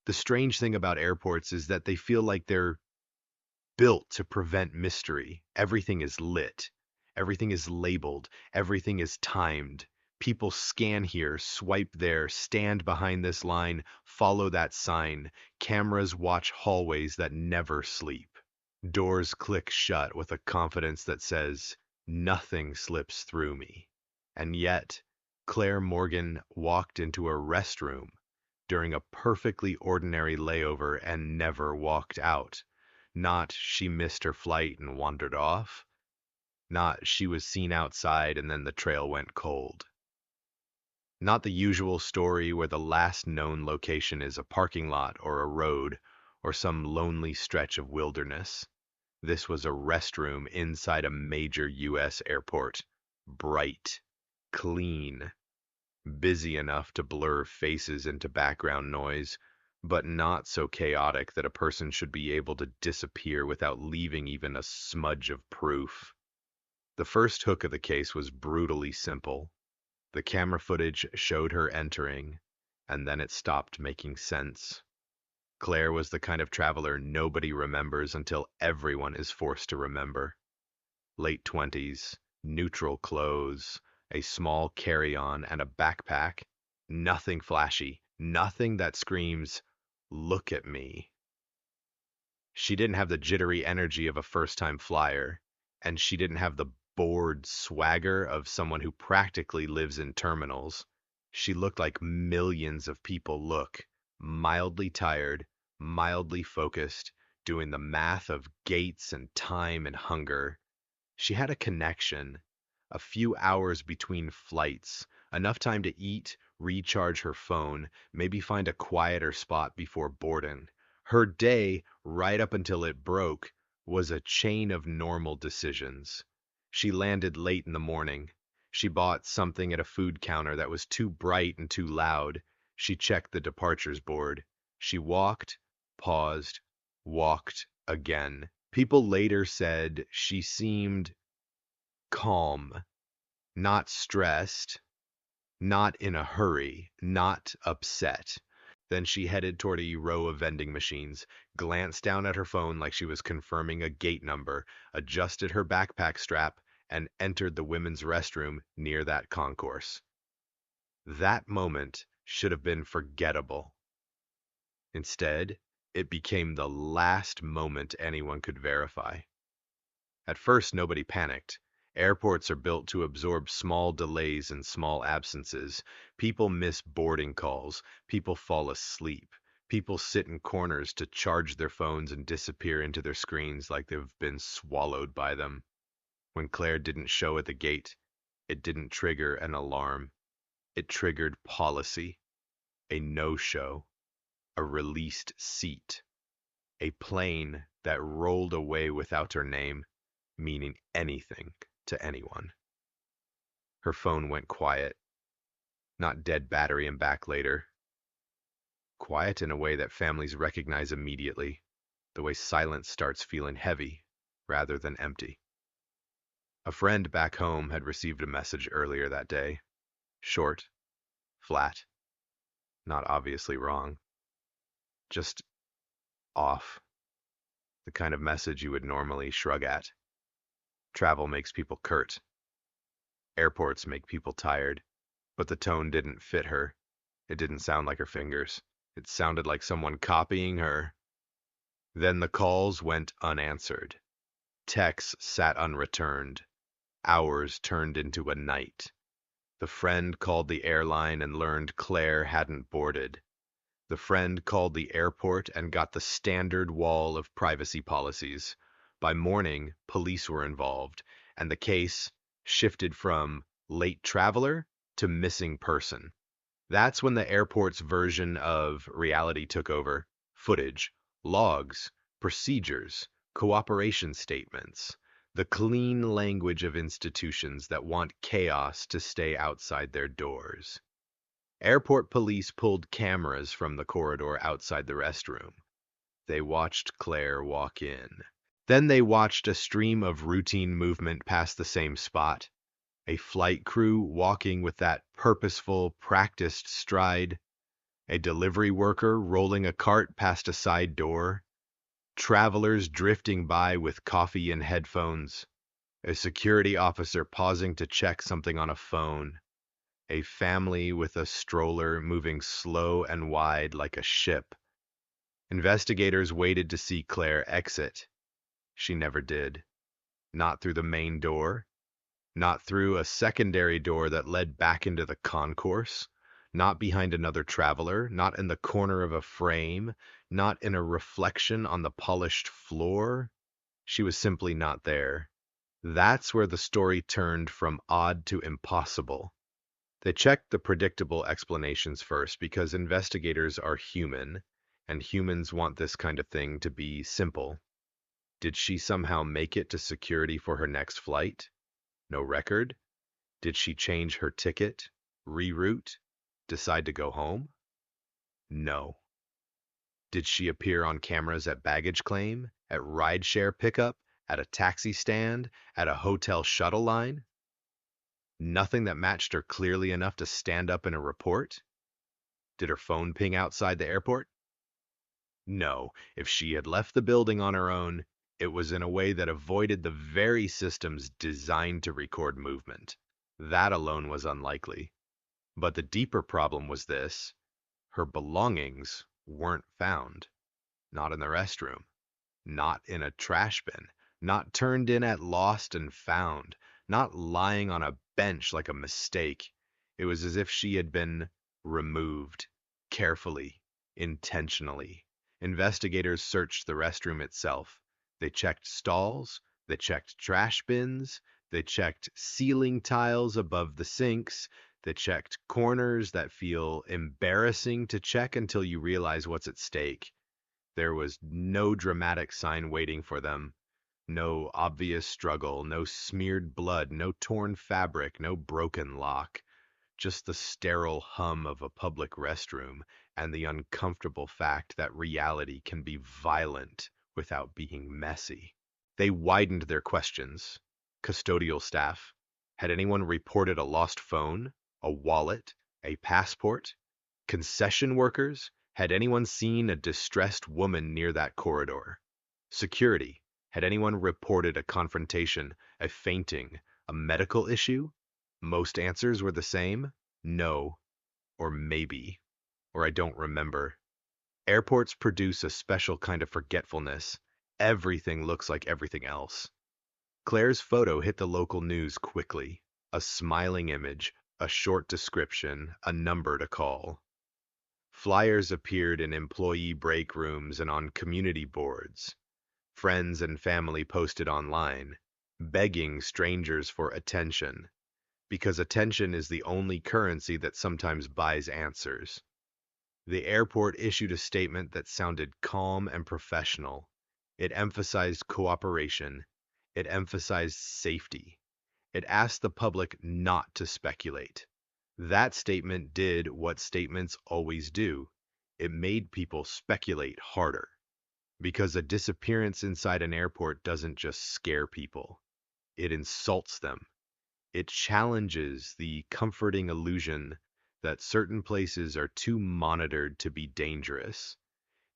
The strange thing about airports is that they feel like they're built to prevent mystery. Everything is lit, everything is labeled, everything is timed. People scan here, swipe there, stand behind this line, follow that sign. Cameras watch hallways that never sleep. Doors click shut with a confidence that says, nothing slips through me. And yet, Claire Morgan walked into a restroom during a perfectly ordinary layover and never walked out. Not she missed her flight and wandered off. Not she was seen outside and then the trail went cold. Not the usual story where the last known location is a parking lot or a road or some lonely stretch of wilderness. This was a restroom inside a major U.S. airport. Bright, clean, busy enough to blur faces into background noise, but not so chaotic that a person should be able to disappear without leaving even a smudge of proof. The first hook of the case was brutally simple. The camera footage showed her entering, and then it stopped making sense. Claire was the kind of traveler nobody remembers until everyone is forced to remember. Late 20s, neutral clothes, a small carry-on, and a backpack. Nothing flashy, nothing that screams, look at me. She didn't have the jittery energy of a first-time flyer, and she didn't have the bored swagger of someone who practically lives in terminals. She looked like millions of people look, mildly tired, mildly focused, doing the math of gates and time and hunger. She had a connection, a few hours between flights, enough time to eat, recharge her phone, maybe find a quieter spot before boarding. Her day, right up until it broke, was a chain of normal decisions. She landed late in the morning. She bought something at a food counter that was too bright and too loud. She checked the departures board. She walked, paused, walked again. People later said she seemed calm, not stressed, not in a hurry, not upset. Then she headed toward a row of vending machines, glanced down at her phone like she was confirming a gate number, adjusted her backpack strap, and entered the women's restroom near that concourse. That moment should have been forgettable. Instead, it became the last moment anyone could verify. At first, nobody panicked. Airports are built to absorb small delays and small absences. People miss boarding calls. People fall asleep. People sit in corners to charge their phones and disappear into their screens like they've been swallowed by them. When Claire didn't show at the gate, it didn't trigger an alarm. It triggered policy, a no-show, a released seat, a plane that rolled away without her name, meaning anything to anyone. Her phone went quiet, not dead battery and back later. Quiet in a way that families recognize immediately, the way silence starts feeling heavy rather than empty. A friend back home had received a message earlier that day. Short, flat, not obviously wrong, just off. The kind of message you would normally shrug at. Travel makes people curt. Airports make people tired. But the tone didn't fit her. It didn't sound like her fingers. It sounded like someone copying her. Then the calls went unanswered. Texts sat unreturned. Hours turned into a night. The friend called the airline and learned Claire hadn't boarded. The friend called the airport and got the standard wall of privacy policies. By morning, police were involved, and the case shifted from late traveler to missing person. That's when the airport's version of reality took over. Footage, logs, procedures, cooperation statements, the clean language of institutions that want chaos to stay outside their doors. Airport police pulled cameras from the corridor outside the restroom. They watched Claire walk in. Then they watched a stream of routine movement past the same spot. A flight crew walking with that purposeful, practiced stride. A delivery worker rolling a cart past a side door, travelers drifting by with coffee and headphones, a security officer pausing to check something on a phone, a family with a stroller moving slow and wide like a ship. Investigators waited to see Claire exit. She never did. Not through the main door, not through a secondary door that led back into the concourse, not behind another traveler, not in the corner of a frame, not in a reflection on the polished floor. She was simply not there. That's where the story turned from odd to impossible. They checked the predictable explanations first because investigators are human, and humans want this kind of thing to be simple. Did she somehow make it to security for her next flight? No record? Did she change her ticket, reroute, decide to go home? No. Did she appear on cameras at baggage claim, at rideshare pickup, at a taxi stand, at a hotel shuttle line? Nothing that matched her clearly enough to stand up in a report? Did her phone ping outside the airport? No. If she had left the building on her own, it was in a way that avoided the very systems designed to record movement. That alone was unlikely. But the deeper problem was this: her belongings weren't found. Not in the restroom, not in a trash bin, not turned in at lost and found, not lying on a bench like a mistake. It was as if she had been removed, carefully, intentionally. Investigators searched the restroom itself. They checked stalls, they checked trash bins, they checked ceiling tiles above the sinks, they checked corners that feel embarrassing to check until you realize what's at stake. There was no dramatic sign waiting for them, no obvious struggle, no smeared blood, no torn fabric, no broken lock. Just the sterile hum of a public restroom and the uncomfortable fact that reality can be violent without being messy. They widened their questions. Custodial staff. Had anyone reported a lost phone, a wallet, a passport? Concession workers? Had anyone seen a distressed woman near that corridor? Security. Had anyone reported a confrontation, a fainting, a medical issue? Most answers were the same: no, or maybe, or I don't remember. Airports produce a special kind of forgetfulness. Everything looks like everything else. Claire's photo hit the local news quickly. A smiling image, a short description, a number to call. Flyers appeared in employee break rooms and on community boards. Friends and family posted online, begging strangers for attention, because attention is the only currency that sometimes buys answers. The airport issued a statement that sounded calm and professional. It emphasized cooperation. It emphasized safety. It asked the public not to speculate. That statement did what statements always do. It made people speculate harder. Because a disappearance inside an airport doesn't just scare people, it insults them. It challenges the comforting illusion that certain places are too monitored to be dangerous.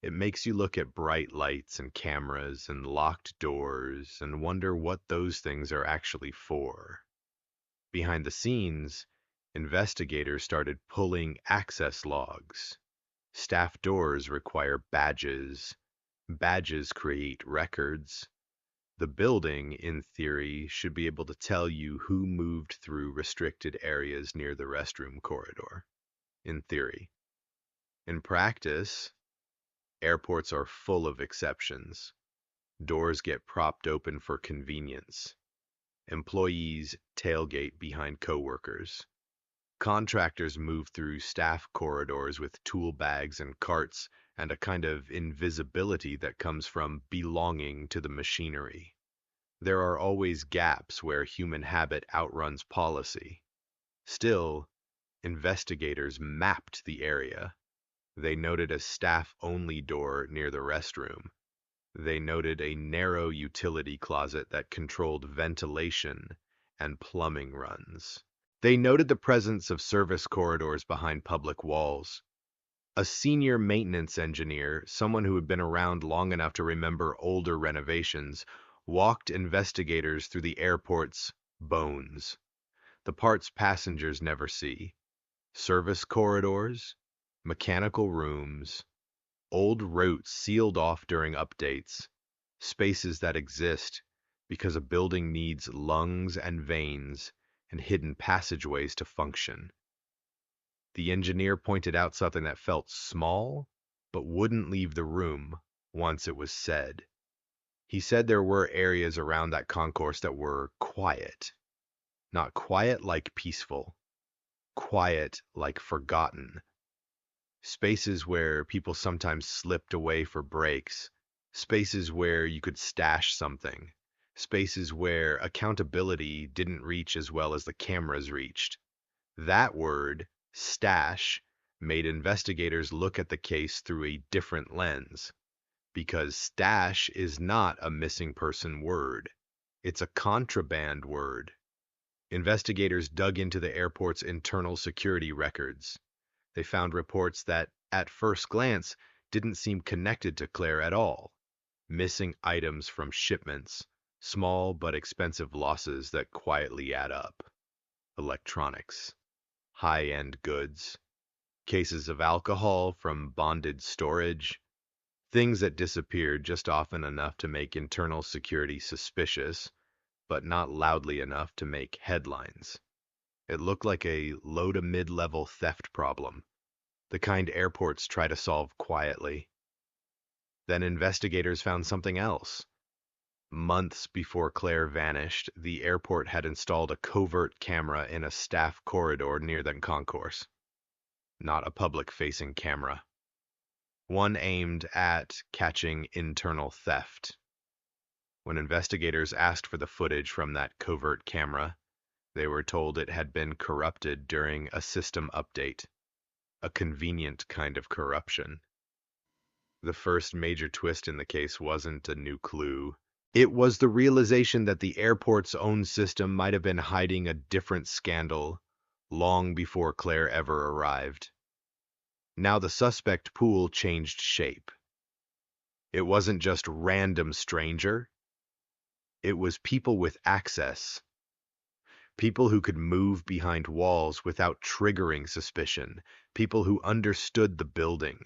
It makes you look at bright lights and cameras and locked doors and wonder what those things are actually for. Behind the scenes, investigators started pulling access logs. Staff doors require badges. Badges create records. The building, in theory, should be able to tell you who moved through restricted areas near the restroom corridor. In theory. In practice, airports are full of exceptions. Doors get propped open for convenience. Employees tailgate behind coworkers. Contractors move through staff corridors with tool bags and carts and a kind of invisibility that comes from belonging to the machinery. There are always gaps where human habit outruns policy. Still, investigators mapped the area. They noted a staff-only door near the restroom. They noted a narrow utility closet that controlled ventilation and plumbing runs. They noted the presence of service corridors behind public walls. A senior maintenance engineer, someone who had been around long enough to remember older renovations, walked investigators through the airport's bones, the parts passengers never see. Service corridors, mechanical rooms, old routes sealed off during updates, spaces that exist because a building needs lungs and veins and hidden passageways to function. The engineer pointed out something that felt small, but wouldn't leave the room once it was said. He said there were areas around that concourse that were quiet. Not quiet like peaceful, quiet like forgotten. Spaces where people sometimes slipped away for breaks. Spaces where you could stash something. Spaces where accountability didn't reach as well as the cameras reached. That word, stash, made investigators look at the case through a different lens, because stash is not a missing person word. It's a contraband word. Investigators dug into the airport's internal security records. They found reports that, at first glance, didn't seem connected to Claire at all. Missing items from shipments, small but expensive losses that quietly add up. Electronics, high-end goods, cases of alcohol from bonded storage, things that disappeared just often enough to make internal security suspicious, but not loudly enough to make headlines. It looked like a low to mid-level theft problem, the kind airports try to solve quietly. Then investigators found something else. Months before Claire vanished, the airport had installed a covert camera in a staff corridor near the concourse. Not a public-facing camera. One aimed at catching internal theft. When investigators asked for the footage from that covert camera, they were told it had been corrupted during a system update. A convenient kind of corruption. The first major twist in the case wasn't a new clue. It was the realization that the airport's own system might have been hiding a different scandal long before Claire ever arrived. Now the suspect pool changed shape. It wasn't just random stranger. It was people with access. People who could move behind walls without triggering suspicion. People who understood the building.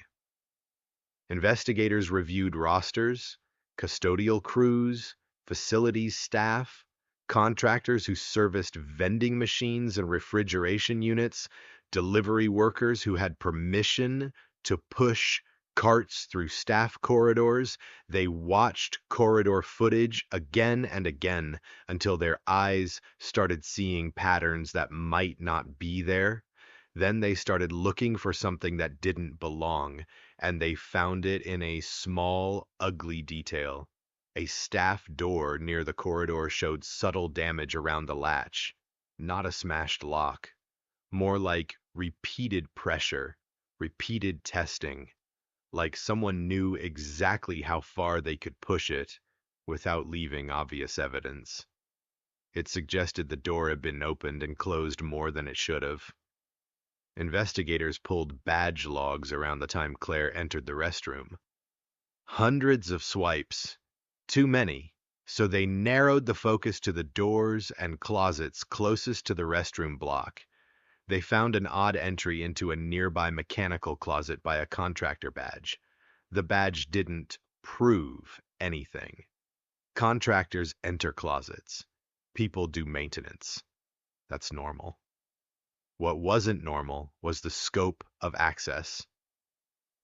Investigators reviewed rosters, custodial crews, facilities staff, contractors who serviced vending machines and refrigeration units, delivery workers who had permission to push carts through staff corridors. They watched corridor footage again and again until their eyes started seeing patterns that might not be there. Then they started looking for something that didn't belong, and they found it in a small, ugly detail. A staff door near the corridor showed subtle damage around the latch. Not a smashed lock. More like repeated pressure, repeated testing. Like someone knew exactly how far they could push it without leaving obvious evidence. It suggested the door had been opened and closed more than it should have. Investigators pulled badge logs around the time Claire entered the restroom. Hundreds of swipes. Too many. So they narrowed the focus to the doors and closets closest to the restroom block. They found an odd entry into a nearby mechanical closet by a contractor badge. The badge didn't prove anything. Contractors enter closets. People do maintenance. That's normal. What wasn't normal was the scope of access.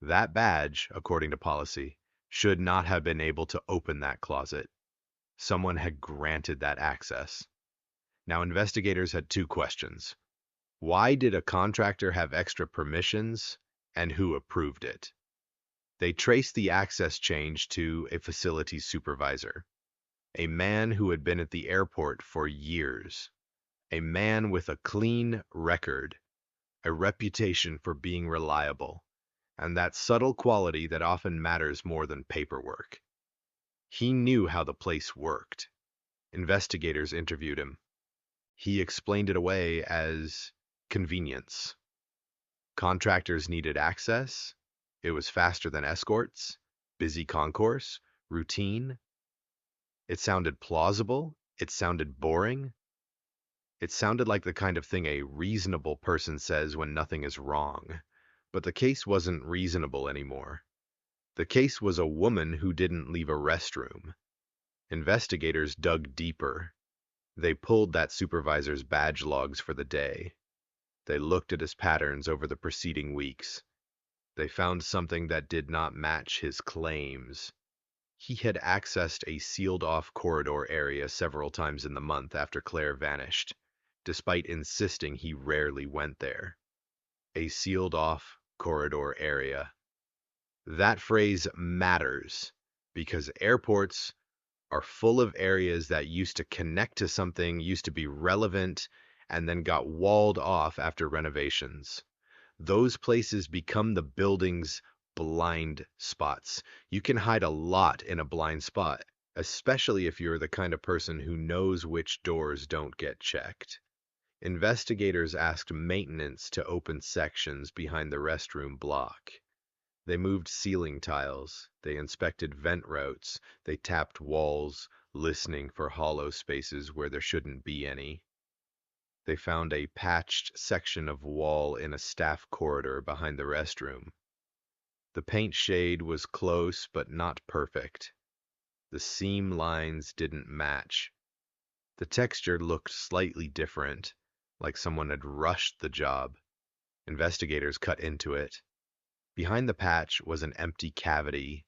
That badge, according to policy, should not have been able to open that closet. Someone had granted that access. Now, investigators had two questions. Why did a contractor have extra permissions, and who approved it? They traced the access change to a facilities supervisor, a man who had been at the airport for years, a man with a clean record, a reputation for being reliable, and that subtle quality that often matters more than paperwork. He knew how the place worked. Investigators interviewed him. He explained it away as convenience. Contractors needed access. It was faster than escorts, busy concourse, routine. It sounded plausible. It sounded boring. It sounded like the kind of thing a reasonable person says when nothing is wrong. But the case wasn't reasonable anymore. The case was a woman who didn't leave a restroom. Investigators dug deeper. They pulled that supervisor's badge logs for the day. They looked at his patterns over the preceding weeks. They found something that did not match his claims. He had accessed a sealed-off corridor area several times in the month after Claire vanished, despite insisting he rarely went there. A sealed-off corridor area. That phrase matters because airports are full of areas that used to connect to something, used to be relevant, and then got walled off after renovations. Those places become the building's blind spots. You can hide a lot in a blind spot, especially if you're the kind of person who knows which doors don't get checked. Investigators asked maintenance to open sections behind the restroom block. They moved ceiling tiles, they inspected vent routes, they tapped walls, listening for hollow spaces where there shouldn't be any. They found a patched section of wall in a staff corridor behind the restroom. The paint shade was close but not perfect. The seam lines didn't match. The texture looked slightly different, like someone had rushed the job. Investigators cut into it. Behind the patch was an empty cavity,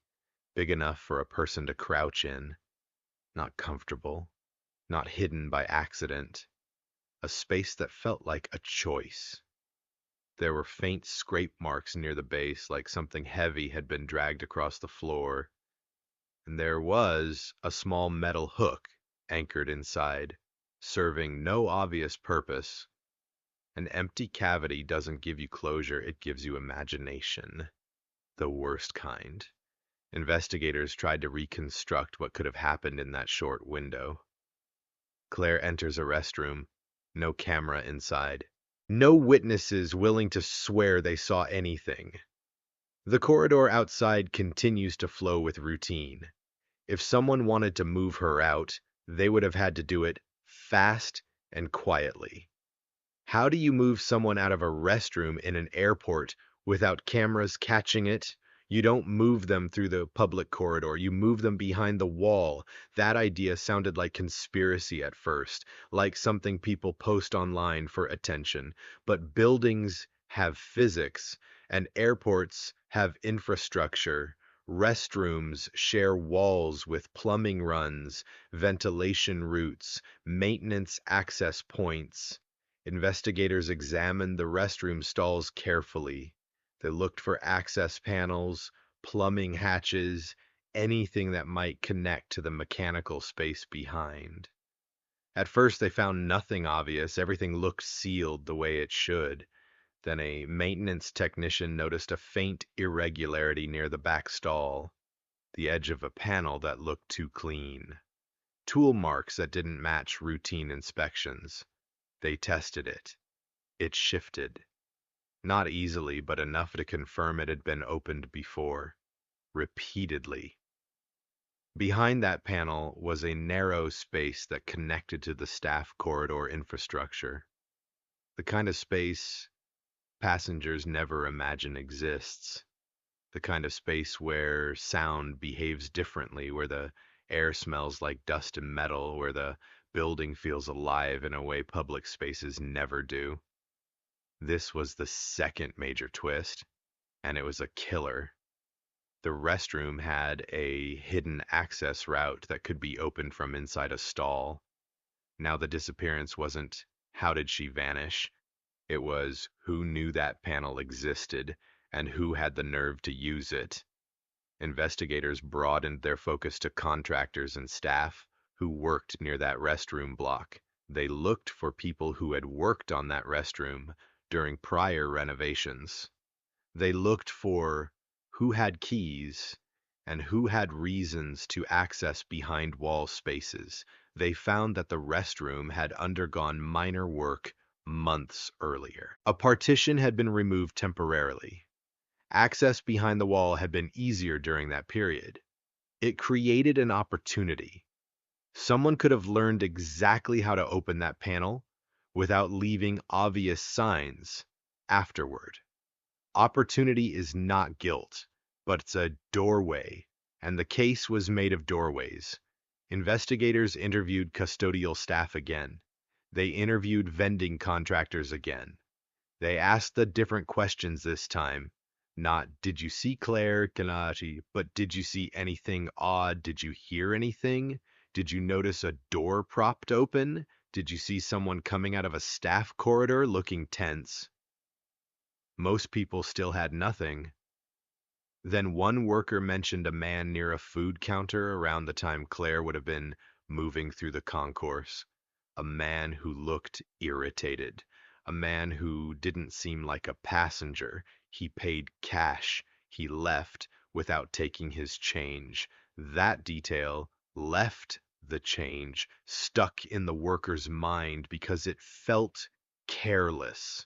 big enough for a person to crouch in. Not comfortable, not hidden by accident. A space that felt like a choice. There were faint scrape marks near the base, like something heavy had been dragged across the floor. And there was a small metal hook anchored inside, serving no obvious purpose. An empty cavity doesn't give you closure, it gives you imagination. The worst kind. Investigators tried to reconstruct what could have happened in that short window. Claire enters a restroom. No camera inside. No witnesses willing to swear they saw anything. The corridor outside continues to flow with routine. If someone wanted to move her out, they would have had to do it fast and quietly. How do you move someone out of a restroom in an airport without cameras catching it? You don't move them through the public corridor. You move them behind the wall. That idea sounded like conspiracy at first, like something people post online for attention. But buildings have physics, and airports have infrastructure. Restrooms share walls with plumbing runs, ventilation routes, maintenance access points. Investigators examined the restroom stalls carefully. They looked for access panels, plumbing hatches, anything that might connect to the mechanical space behind. At first, they found nothing obvious. Everything looked sealed the way it should. Then a maintenance technician noticed a faint irregularity near the back stall, the edge of a panel that looked too clean. Tool marks that didn't match routine inspections. They tested it. It shifted. Not easily, but enough to confirm it had been opened before. Repeatedly. Behind that panel was a narrow space that connected to the staff corridor infrastructure. The kind of space passengers never imagine exists. The kind of space where sound behaves differently, where the air smells like dust and metal, where the building feels alive in a way public spaces never do. This was the second major twist, and it was a killer. The restroom had a hidden access route that could be opened from inside a stall. Now the disappearance wasn't how did she vanish? It was who knew that panel existed and who had the nerve to use it. Investigators broadened their focus to contractors and staff who worked near that restroom block. They looked for people who had worked on that restroom during prior renovations. They looked for who had keys and who had reasons to access behind wall spaces. They found that the restroom had undergone minor work months earlier. A partition had been removed temporarily. Access behind the wall had been easier during that period. It created an opportunity. Someone could have learned exactly how to open that panel without leaving obvious signs afterward. Opportunity is not guilt, but it's a doorway, and the case was made of doorways. Investigators interviewed custodial staff again. They interviewed vending contractors again. They asked the different questions this time. Not, did you see Claire Ganache, but did you see anything odd? Did you hear anything? Did you notice a door propped open? Did you see someone coming out of a staff corridor looking tense? Most people still had nothing. Then one worker mentioned a man near a food counter around the time Claire would have been moving through the concourse. A man who looked irritated. A man who didn't seem like a passenger. He paid cash. He left without taking his change. That detail left the change stuck in the worker's mind because it felt careless.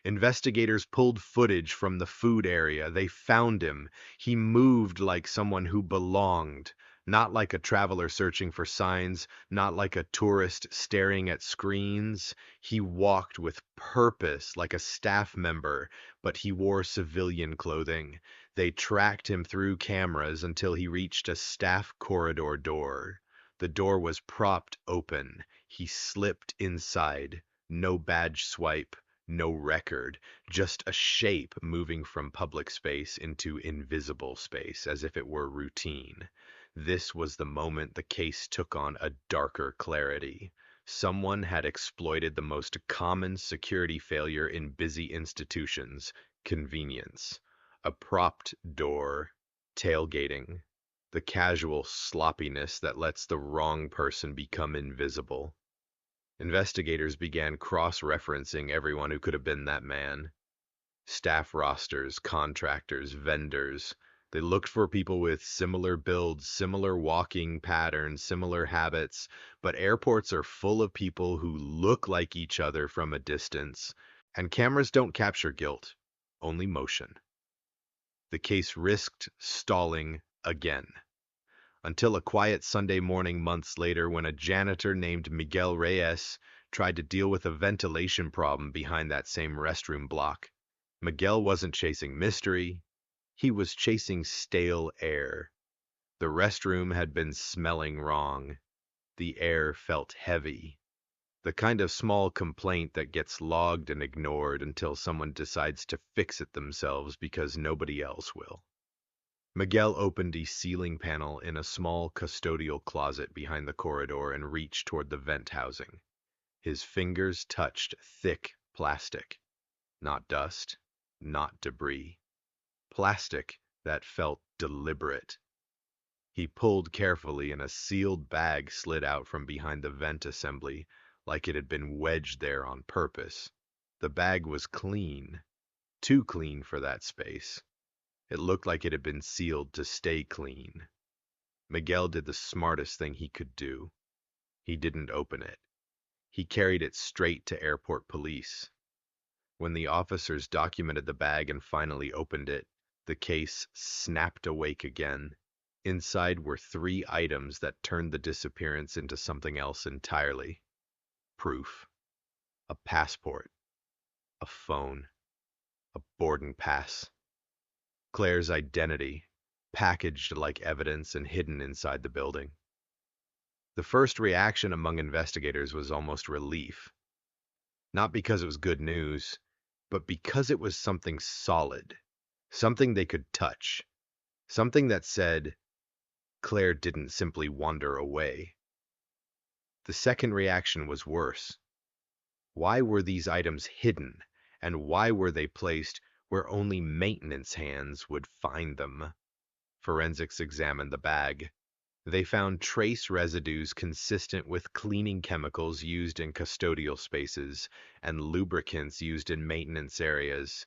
Investigators pulled footage from the food area. They found him. He moved like someone who belonged, not like a traveler searching for signs, not like a tourist staring at screens. He walked with purpose like a staff member, but he wore civilian clothing. They tracked him through cameras until he reached a staff corridor door. The door was propped open. He slipped inside. No badge swipe. No record, just a shape moving from public space into invisible space, as if it were routine. This was the moment the case took on a darker clarity. Someone had exploited the most common security failure in busy institutions, convenience. A propped door, tailgating, the casual sloppiness that lets the wrong person become invisible. Investigators began cross-referencing everyone who could have been that man. Staff rosters, contractors, vendors. They looked for people with similar builds, similar walking patterns, similar habits, but airports are full of people who look like each other from a distance, and cameras don't capture guilt, only motion. The case risked stalling again until a quiet Sunday morning months later when a janitor named Miguel Reyes tried to deal with a ventilation problem behind that same restroom block. Miguel wasn't chasing mystery, he was chasing stale air. The restroom had been smelling wrong. The air felt heavy. The kind of small complaint that gets logged and ignored until someone decides to fix it themselves because nobody else will. Miguel opened a ceiling panel in a small custodial closet behind the corridor and reached toward the vent housing. His fingers touched thick plastic. Not dust, not debris. Plastic that felt deliberate. He pulled carefully and a sealed bag slid out from behind the vent assembly, like it had been wedged there on purpose. The bag was clean, too clean for that space. It looked like it had been sealed to stay clean. Miguel did the smartest thing he could do. He didn't open it. He carried it straight to airport police. When the officers documented the bag and finally opened it, the case snapped awake again. Inside were 3 items that turned the disappearance into something else entirely. Proof. A passport. A phone. A boarding pass. Claire's identity, packaged like evidence and hidden inside the building. The first reaction among investigators was almost relief. Not because it was good news, but because it was something solid, something they could touch, something that said, Claire didn't simply wander away. The second reaction was worse. Why were these items hidden, and why were they placed where only maintenance hands would find them? Forensics examined the bag. They found trace residues consistent with cleaning chemicals used in custodial spaces and lubricants used in maintenance areas.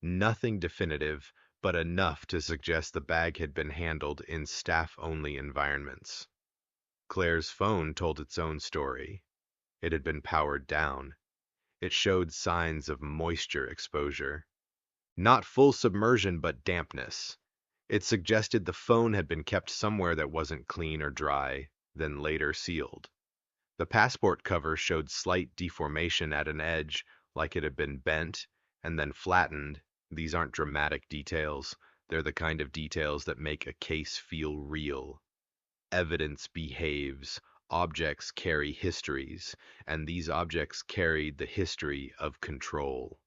Nothing definitive, but enough to suggest the bag had been handled in staff-only environments. Claire's phone told its own story. It had been powered down. It showed signs of moisture exposure. Not full submersion, but dampness. It suggested the phone had been kept somewhere that wasn't clean or dry, then later sealed. The passport cover showed slight deformation at an edge, like it had been bent and then flattened. These aren't dramatic details. They're the kind of details that make a case feel real. Evidence behaves. Objects carry histories, and these objects carried the history of control.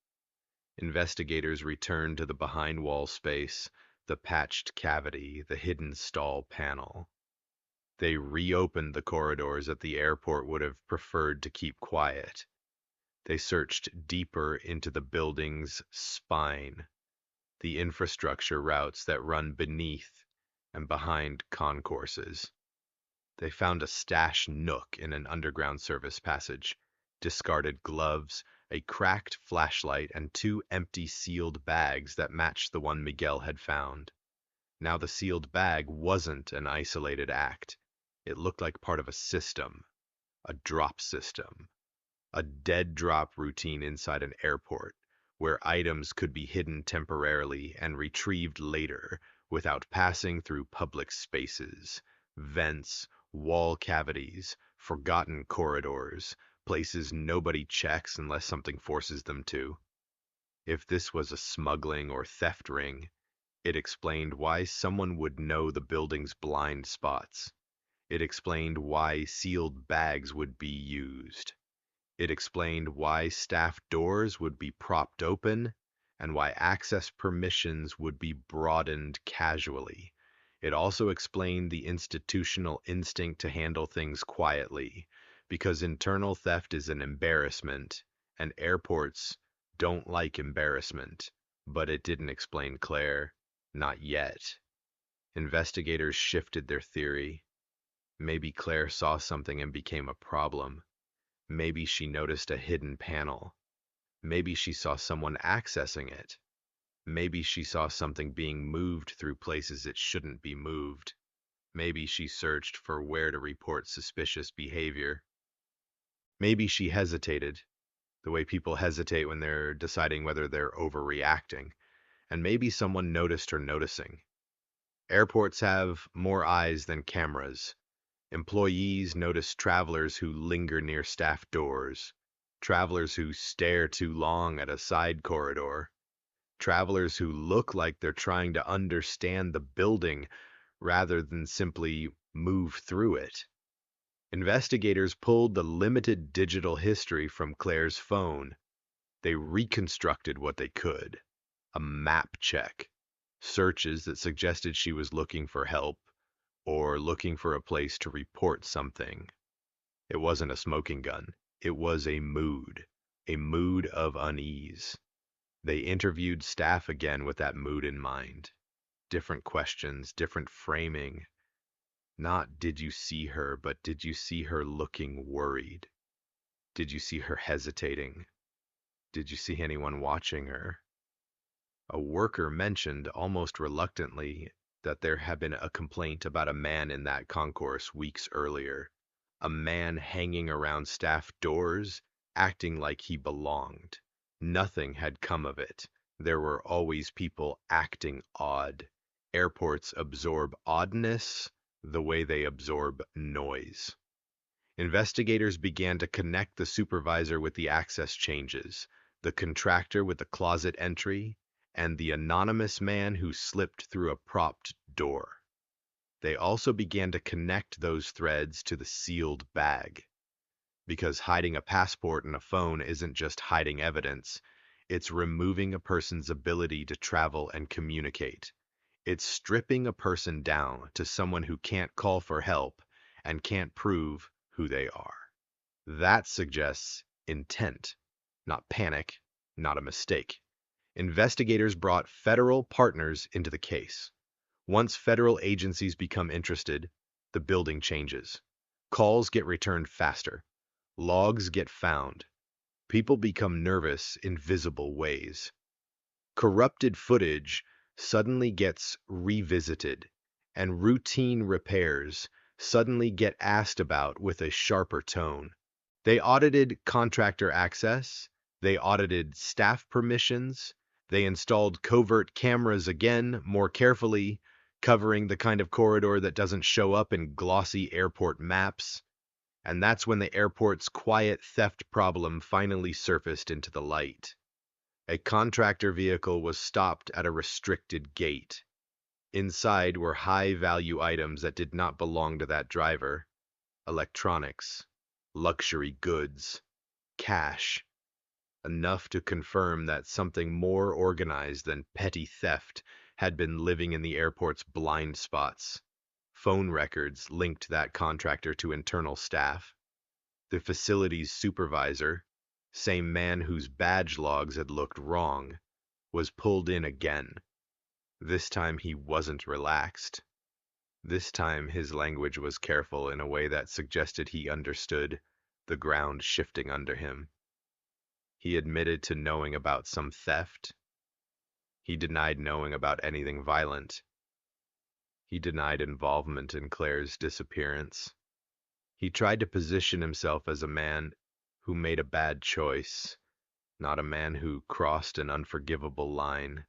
Investigators returned to the behind wall space, the patched cavity, the hidden stall panel. They reopened the corridors that the airport would have preferred to keep quiet. They searched deeper into the building's spine, the infrastructure routes that run beneath and behind concourses. They found a stash nook in an underground service passage, discarded gloves, a cracked flashlight, and two empty sealed bags that matched the one Miguel had found. Now the sealed bag wasn't an isolated act. It looked like part of a system, a drop system, a dead drop routine inside an airport, where items could be hidden temporarily and retrieved later without passing through public spaces, vents, wall cavities, forgotten corridors, places nobody checks unless something forces them to. If this was a smuggling or theft ring, it explained why someone would know the building's blind spots. It explained why sealed bags would be used. It explained why staff doors would be propped open and why access permissions would be broadened casually. It also explained the institutional instinct to handle things quietly, because internal theft is an embarrassment, and airports don't like embarrassment. But it didn't explain Claire. Not yet. Investigators shifted their theory. Maybe Claire saw something and became a problem. Maybe she noticed a hidden panel. Maybe she saw someone accessing it. Maybe she saw something being moved through places it shouldn't be moved. Maybe she searched for where to report suspicious behavior. Maybe she hesitated, the way people hesitate when they're deciding whether they're overreacting. And maybe someone noticed her noticing. Airports have more eyes than cameras. Employees notice travelers who linger near staff doors, travelers who stare too long at a side corridor, travelers who look like they're trying to understand the building rather than simply move through it. Investigators pulled the limited digital history from Claire's phone. They reconstructed what they could. A map check, searches that suggested she was looking for help, or looking for a place to report something. It wasn't a smoking gun. It was a mood of unease. They interviewed staff again with that mood in mind. Different questions, different framing. Not did you see her, but did you see her looking worried? Did you see her hesitating? Did you see anyone watching her? A worker mentioned almost reluctantly that there had been a complaint about a man in that concourse weeks earlier. A man hanging around staff doors, acting like he belonged. Nothing had come of it. There were always people acting odd. Airports absorb oddness the way they absorb noise. Investigators began to connect the supervisor with the access changes, the contractor with the closet entry, and the anonymous man who slipped through a propped door. They also began to connect those threads to the sealed bag. Because hiding a passport and a phone isn't just hiding evidence, it's removing a person's ability to travel and communicate. It's stripping a person down to someone who can't call for help and can't prove who they are. That suggests intent, not panic, not a mistake. Investigators brought federal partners into the case. Once federal agencies become interested, the building changes. Calls get returned faster. Logs get found. People become nervous in visible ways. Corrupted footage suddenly gets revisited, and routine repairs suddenly get asked about with a sharper tone. They audited contractor access, They audited staff permissions. They installed covert cameras again, more carefully, covering the kind of corridor that doesn't show up in glossy airport maps. And that's when the airport's quiet theft problem finally surfaced into the light. A contractor vehicle was stopped at a restricted gate. Inside were high-value items that did not belong to that driver: electronics, luxury goods, cash, enough to confirm that something more organized than petty theft had been living in the airport's blind spots. Phone records linked that contractor to internal staff. The facility's supervisor, same man whose badge logs had looked wrong, was pulled in again. This time he wasn't relaxed. This time his language was careful in a way that suggested he understood the ground shifting under him. He admitted to knowing about some theft. He denied knowing about anything violent. He denied involvement in Claire's disappearance. He tried to position himself as a man who made a bad choice, not a man who crossed an unforgivable line.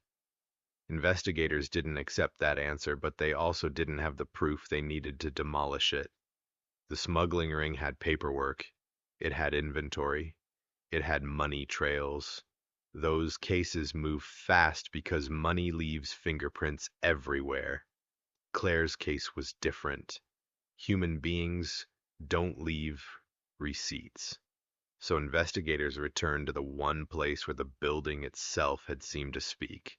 Investigators didn't accept that answer, but they also didn't have the proof they needed to demolish it. The smuggling ring had paperwork. It had inventory. It had money trails. Those cases move fast because money leaves fingerprints everywhere. Claire's case was different. Human beings don't leave receipts. So investigators returned to the one place where the building itself had seemed to speak: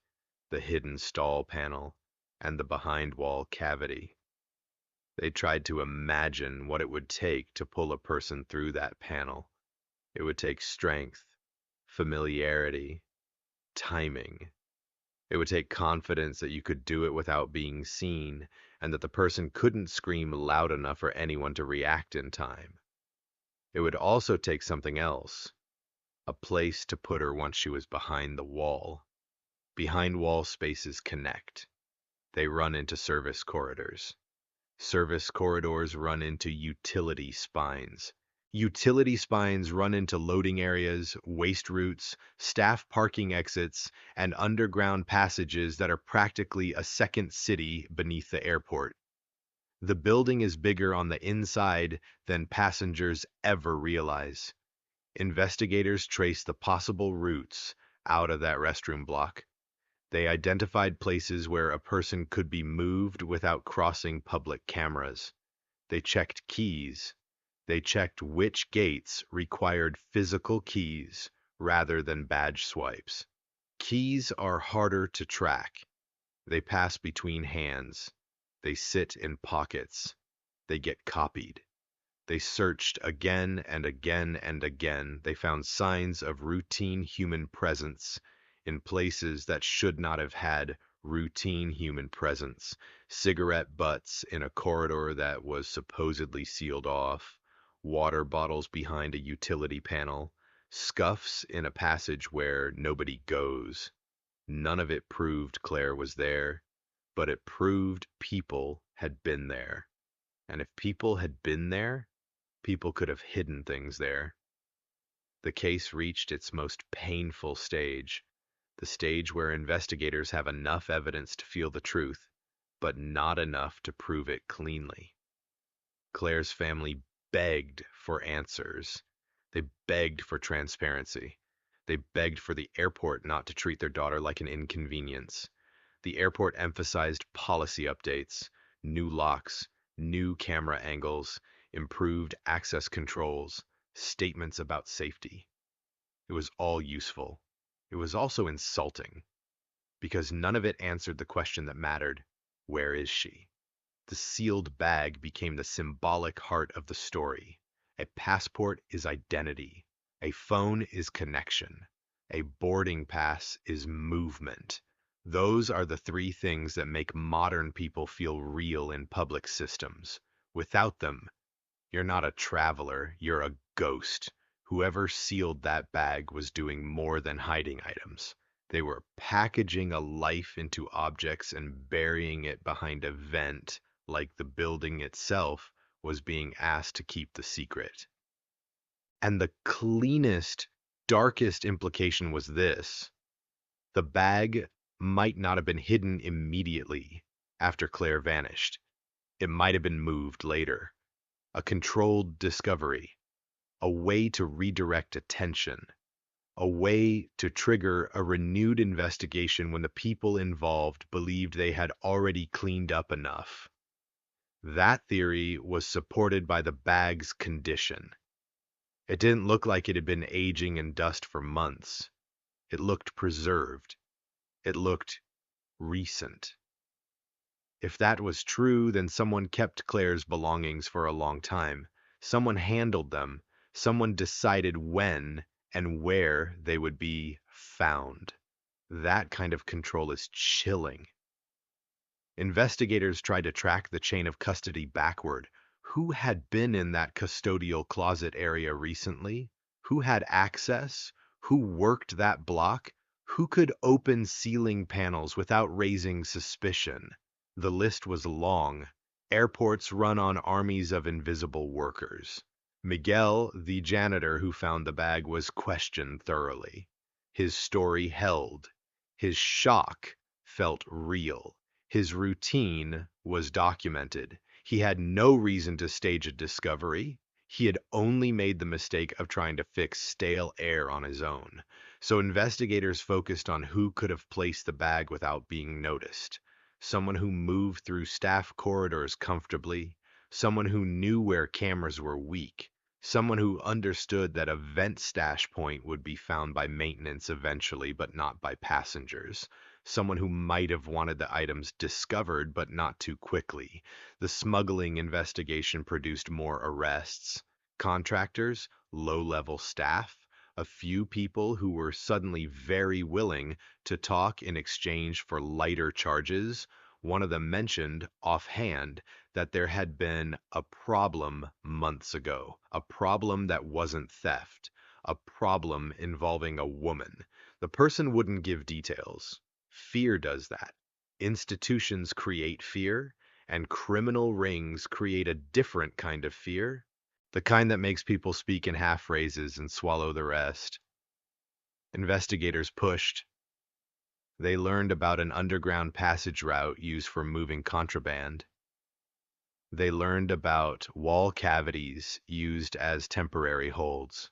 the hidden stall panel and the behind-wall cavity. They tried to imagine what it would take to pull a person through that panel. It would take strength, familiarity, timing. It would take confidence that you could do it without being seen, and that the person couldn't scream loud enough for anyone to react in time. It would also take something else: a place to put her once she was behind the wall. Behind wall spaces connect. They run into service corridors. Service corridors run into utility spines. Utility spines run into loading areas, waste routes, staff parking exits, and underground passages that are practically a second city beneath the airport. The building is bigger on the inside than passengers ever realize. Investigators traced the possible routes out of that restroom block. They identified places where a person could be moved without crossing public cameras. They checked keys. They checked which gates required physical keys rather than badge swipes. Keys are harder to track. They pass between hands. They sit in pockets. They get copied. They searched again and again and again. They found signs of routine human presence in places that should not have had routine human presence. Cigarette butts in a corridor that was supposedly sealed off, water bottles behind a utility panel, scuffs in a passage where nobody goes. None of it proved Claire was there, but it proved people had been there. And if people had been there, people could have hidden things there. The case reached its most painful stage, the stage where investigators have enough evidence to feel the truth, but not enough to prove it cleanly. Claire's family begged for answers. They begged for transparency. They begged for the airport not to treat their daughter like an inconvenience. The airport emphasized policy updates, new locks, new camera angles, improved access controls, statements about safety. It was all useful. It was also insulting, because none of it answered the question that mattered: where is she? The sealed bag became the symbolic heart of the story. A passport is identity. A phone is connection. A boarding pass is movement. Those are the three things that make modern people feel real in public systems. Without them, you're not a traveler, you're a ghost. Whoever sealed that bag was doing more than hiding items. They were packaging a life into objects and burying it behind a vent, like the building itself was being asked to keep the secret. And the cleanest darkest implication was this: the bag might not have been hidden immediately after Claire vanished. It might have been moved later. A controlled discovery, a way to redirect attention, a way to trigger a renewed investigation when the people involved believed they had already cleaned up enough. That theory was supported by the bag's condition. It didn't look like it had been aging in dust for months. It looked preserved. It looked recent. If that was true, then someone kept Claire's belongings for a long time. Someone handled them. Someone decided when and where they would be found. That kind of control is chilling. Investigators tried to track the chain of custody backward. Who had been in that custodial closet area recently? Who had access? Who worked that block? Who could open ceiling panels without raising suspicion? The list was long. Airports run on armies of invisible workers. Miguel, the janitor who found the bag, was questioned thoroughly. His story held. His shock felt real. His routine was documented. He had no reason to stage a discovery. He had only made the mistake of trying to fix stale air on his own. So investigators focused on who could have placed the bag without being noticed. Someone who moved through staff corridors comfortably. Someone who knew where cameras were weak. Someone who understood that a vent stash point would be found by maintenance eventually, but not by passengers. Someone who might have wanted the items discovered, but not too quickly. The smuggling investigation produced more arrests. Contractors, low-level staff, a few people who were suddenly very willing to talk in exchange for lighter charges. One of them mentioned offhand that there had been a problem months ago, a problem that wasn't theft, a problem involving a woman. The person wouldn't give details. Fear does that. Institutions create fear, and criminal rings create a different kind of fear, the kind that makes people speak in half phrases and swallow the rest. Investigators pushed. They learned about an underground passage route used for moving contraband. They learned about wall cavities used as temporary holds.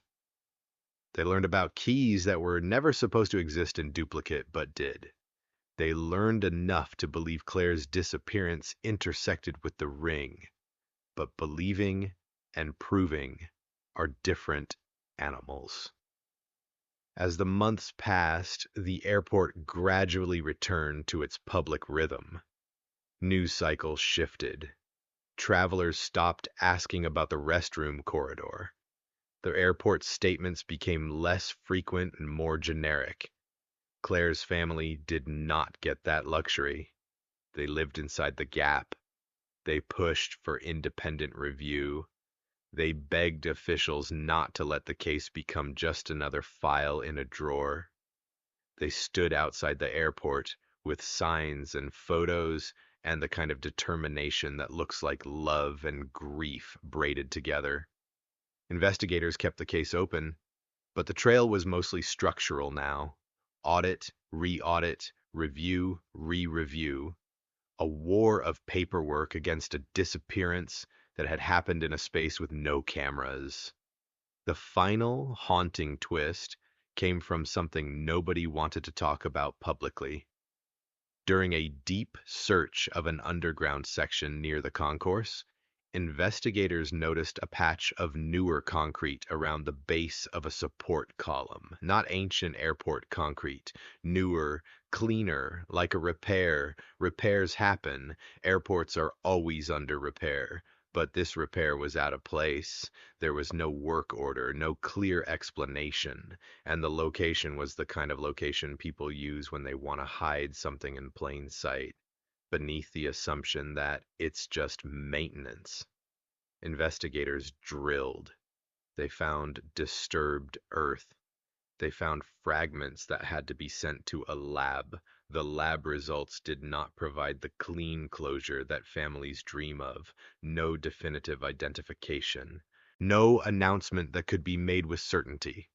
They learned about keys that were never supposed to exist in duplicate but did. They learned enough to believe Claire's disappearance intersected with the ring. But believing and proving are different animals. As the months passed, the airport gradually returned to its public rhythm. News cycles shifted. Travelers stopped asking about the restroom corridor. The airport statements became less frequent and more generic. Claire's family did not get that luxury. They lived inside the gap. They pushed for independent review. They begged officials not to let the case become just another file in a drawer. They stood outside the airport with signs and photos and the kind of determination that looks like love and grief braided together. Investigators kept the case open, but the trail was mostly structural now. Audit, re-audit, review, re-review. A war of paperwork against a disappearance that had happened in a space with no cameras. The final haunting twist came from something nobody wanted to talk about publicly. During a deep search of an underground section near the concourse, investigators noticed a patch of newer concrete around the base of a support column. Not ancient airport concrete, newer, cleaner, like a repair. Repairs happen. Airports are always under repair. But this repair was out of place. There was no work order, no clear explanation, and the location was the kind of location people use when they want to hide something in plain sight, beneath the assumption that it's just maintenance. Investigators drilled. They found disturbed earth. They found fragments that had to be sent to a lab. The lab results did not provide the clean closure that families dream of. No definitive identification. No announcement that could be made with certainty.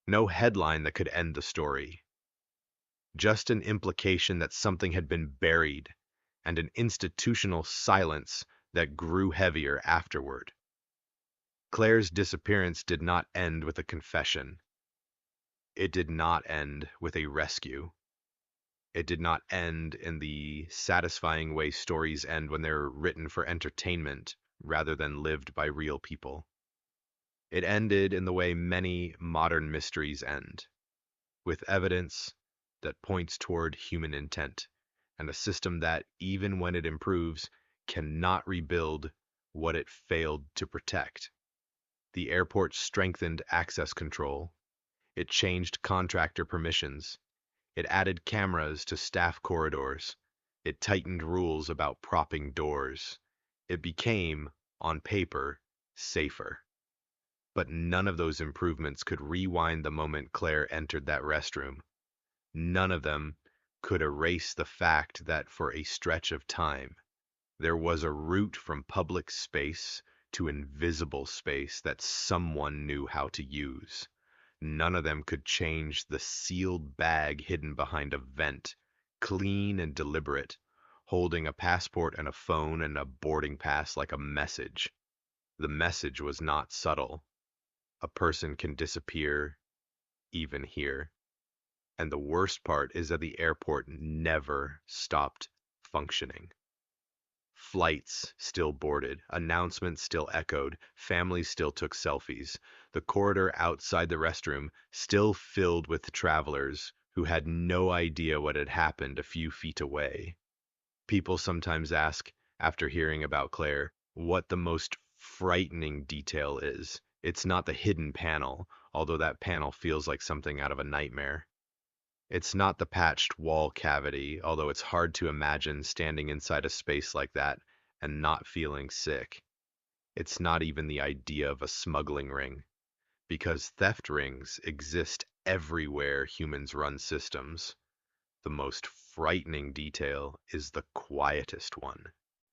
No headline that could end the story. Just an implication that something had been buried, and an institutional silence that grew heavier afterward. Claire's disappearance did not end with a confession. It did not end with a rescue. It did not end in the satisfying way stories end when they're written for entertainment rather than lived by real people. It ended in the way many modern mysteries end, with evidence that points toward human intent, and a system that, even when it improves, cannot rebuild what it failed to protect. The airport strengthened access control. It changed contractor permissions. It added cameras to staff corridors. It tightened rules about propping doors. It became, on paper, safer. But none of those improvements could rewind the moment Claire entered that restroom. None of them could erase the fact that for a stretch of time, there was a route from public space to invisible space that someone knew how to use. None of them could change the sealed bag hidden behind a vent, clean and deliberate, holding a passport and a phone and a boarding pass like a message. The message was not subtle. A person can disappear, even here. And the worst part is that the airport never stopped functioning. Flights still boarded, announcements still echoed, families still took selfies. The corridor outside the restroom still filled with travelers who had no idea what had happened a few feet away. People sometimes ask, after hearing about Claire, what the most frightening detail is. It's not the hidden panel, although that panel feels like something out of a nightmare. It's not the patched wall cavity, although it's hard to imagine standing inside a space like that and not feeling sick. It's not even the idea of a smuggling ring, because theft rings exist everywhere humans run systems. The most frightening detail is the quietest one.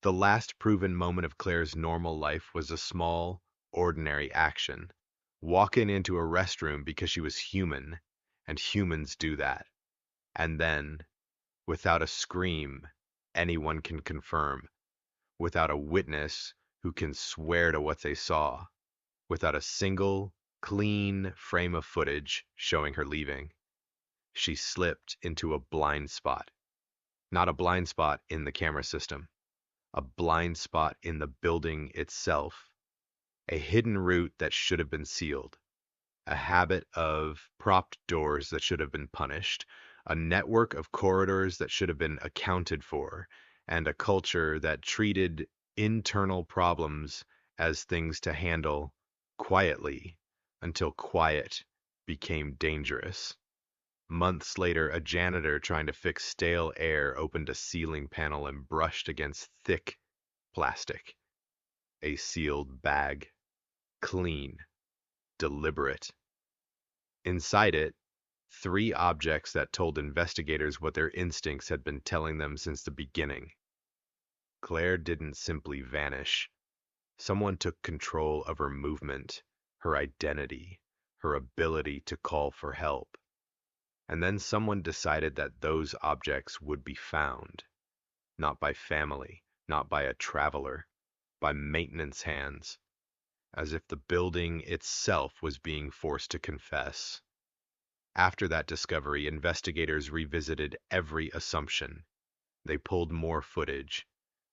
The last proven moment of Claire's normal life was a small, ordinary action. Walking into a restroom because she was human, and humans do that. And then, without a scream, anyone can confirm, without a witness who can swear to what they saw, without a single, clean frame of footage showing her leaving. She slipped into a blind spot. Not a blind spot in the camera system, a blind spot in the building itself. A hidden route that should have been sealed. A habit of propped doors that should have been punished, a network of corridors that should have been accounted for, and a culture that treated internal problems as things to handle quietly until quiet became dangerous. Months later, a janitor trying to fix stale air opened a ceiling panel and brushed against thick plastic. A sealed bag. Clean. Deliberate. Inside it, three objects that told investigators what their instincts had been telling them since the beginning. Claire didn't simply vanish. Someone took control of her movement, her identity, her ability to call for help. And then someone decided that those objects would be found, not by family, not by a traveler, by maintenance hands, as if the building itself was being forced to confess. After that discovery, investigators revisited every assumption. They pulled more footage.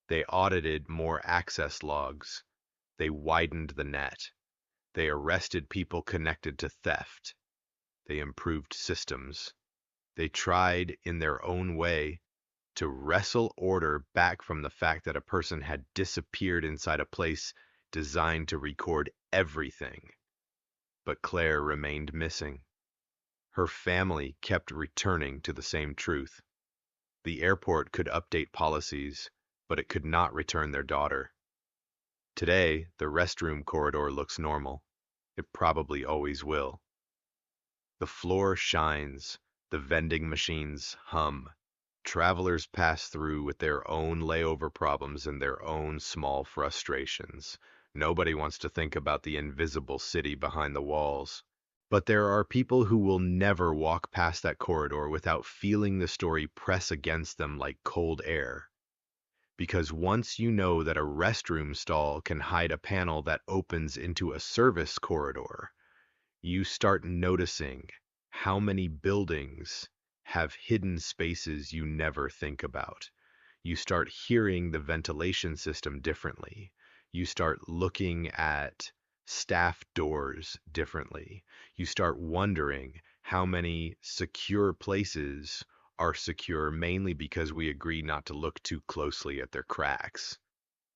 They audited more access logs. They widened the net. They arrested people connected to theft. They improved systems. They tried, in their own way, to wrestle order back from the fact that a person had disappeared inside a place designed to record everything. But Claire remained missing. Her family kept returning to the same truth. The airport could update policies, but it could not return their daughter. Today, the restroom corridor looks normal. It probably always will. The floor shines. The vending machines hum. Travelers pass through with their own layover problems and their own small frustrations. Nobody wants to think about the invisible city behind the walls. But there are people who will never walk past that corridor without feeling the story press against them like cold air. Because once you know that a restroom stall can hide a panel that opens into a service corridor, you start noticing how many buildings have hidden spaces you never think about. You start hearing the ventilation system differently. You start looking at staff doors differently. You start wondering how many secure places are secure mainly because we agree not to look too closely at their cracks.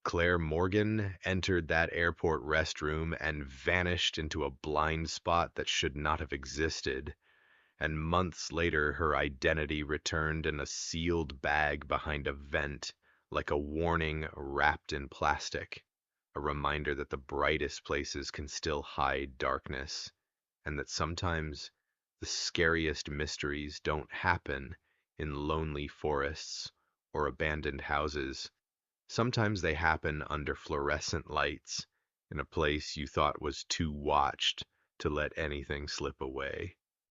Claire Morgan entered that airport restroom and vanished into a blind spot that should not have existed, and months later her identity returned in a sealed bag behind a vent, like a warning wrapped in plastic, a reminder that the brightest places can still hide darkness, and that sometimes the scariest mysteries don't happen in lonely forests or abandoned houses. Sometimes they happen under fluorescent lights in a place you thought was too watched to let anything slip away.